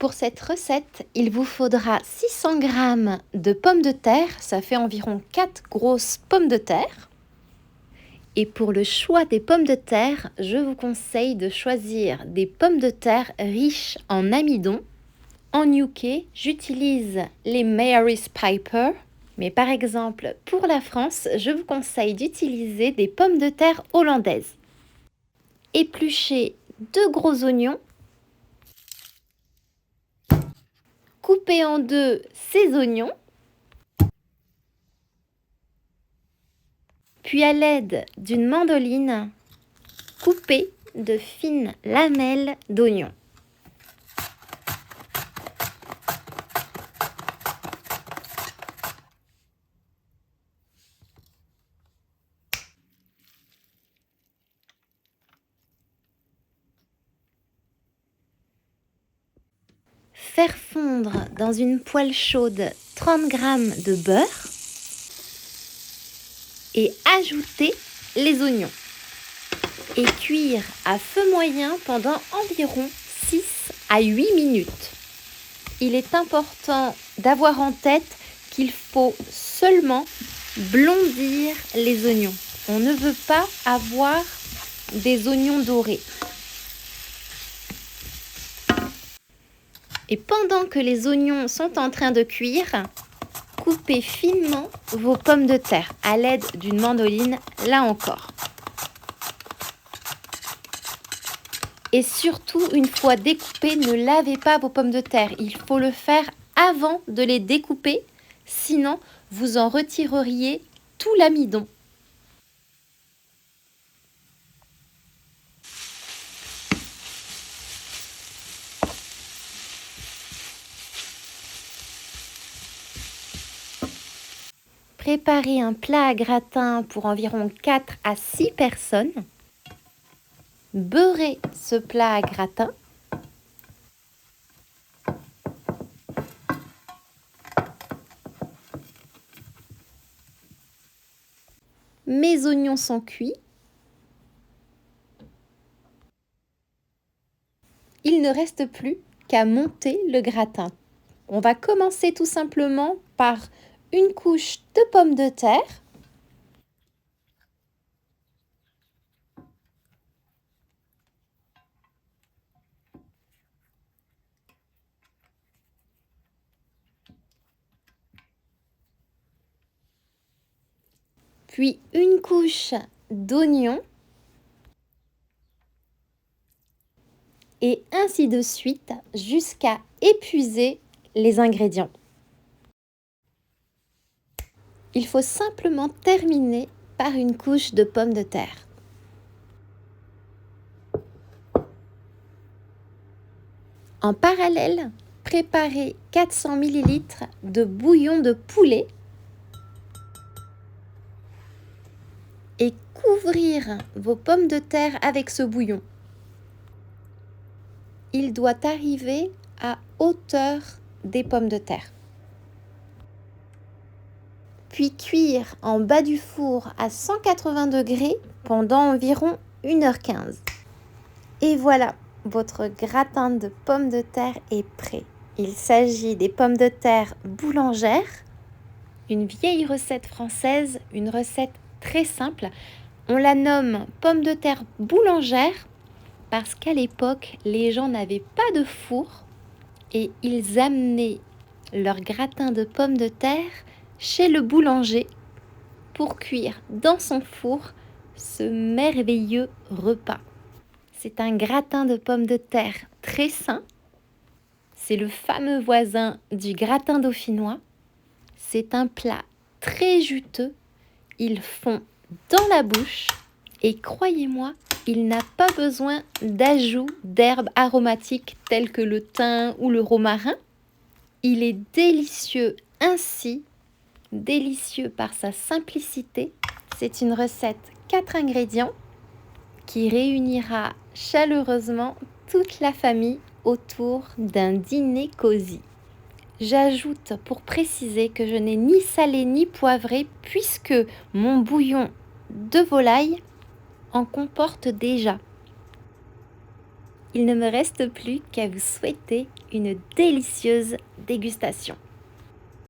Pour cette recette, il vous faudra 600 g de pommes de terre, ça fait environ 4 grosses pommes de terre. Et pour le choix des pommes de terre, je vous conseille de choisir des pommes de terre riches en amidon. En UK, j'utilise les Mary's Piper, mais par exemple, pour la France, je vous conseille d'utiliser des pommes de terre hollandaises. Épluchez 2 gros oignons. Coupez en deux ces oignons. Puis à l'aide d'une mandoline, coupez de fines lamelles d'oignons. Faire fondre dans une poêle chaude 30 g de beurre et ajouter les oignons. Et cuire à feu moyen pendant environ 6 à 8 minutes. Il est important d'avoir en tête qu'il faut seulement blondir les oignons. On ne veut pas avoir des oignons dorés. Et pendant que les oignons sont en train de cuire, coupez finement vos pommes de terre à l'aide d'une mandoline, là encore. Et surtout, une fois découpées, ne lavez pas vos pommes de terre. Il faut le faire avant de les découper, sinon vous en retireriez tout l'amidon. Préparez un plat à gratin pour environ 4 à 6 personnes. Beurrez ce plat à gratin. Mes oignons sont cuits. Il ne reste plus qu'à monter le gratin. On va commencer tout simplement par une couche de pommes de terre. Puis une couche d'oignons. Et ainsi de suite jusqu'à épuiser les ingrédients. Il faut simplement terminer par une couche de pommes de terre. En parallèle, préparez 400 ml de bouillon de poulet et couvrir vos pommes de terre avec ce bouillon. Il doit arriver à hauteur des pommes de terre. Puis cuire en bas du four à 180 degrés pendant environ 1h15. Et voilà, votre gratin de pommes de terre est prêt. Il s'agit des pommes de terre boulangères, une vieille recette française, une recette très simple. On la nomme pommes de terre boulangères parce qu'à l'époque, les gens n'avaient pas de four et ils amenaient leur gratin de pommes de terre chez le boulanger pour cuire dans son four ce merveilleux repas. C'est un gratin de pommes de terre très sain. C'est le fameux voisin du gratin dauphinois. C'est un plat très juteux. Il fond dans la bouche et croyez-moi, il n'a pas besoin d'ajout d'herbes aromatiques telles que le thym ou le romarin. Il est délicieux ainsi, délicieux par sa simplicité. C'est une recette 4 ingrédients qui réunira chaleureusement toute la famille autour d'un dîner cosy. J'ajoute pour préciser que je n'ai ni salé ni poivré puisque mon bouillon de volaille en comporte déjà. Il ne me reste plus qu'à vous souhaiter une délicieuse dégustation.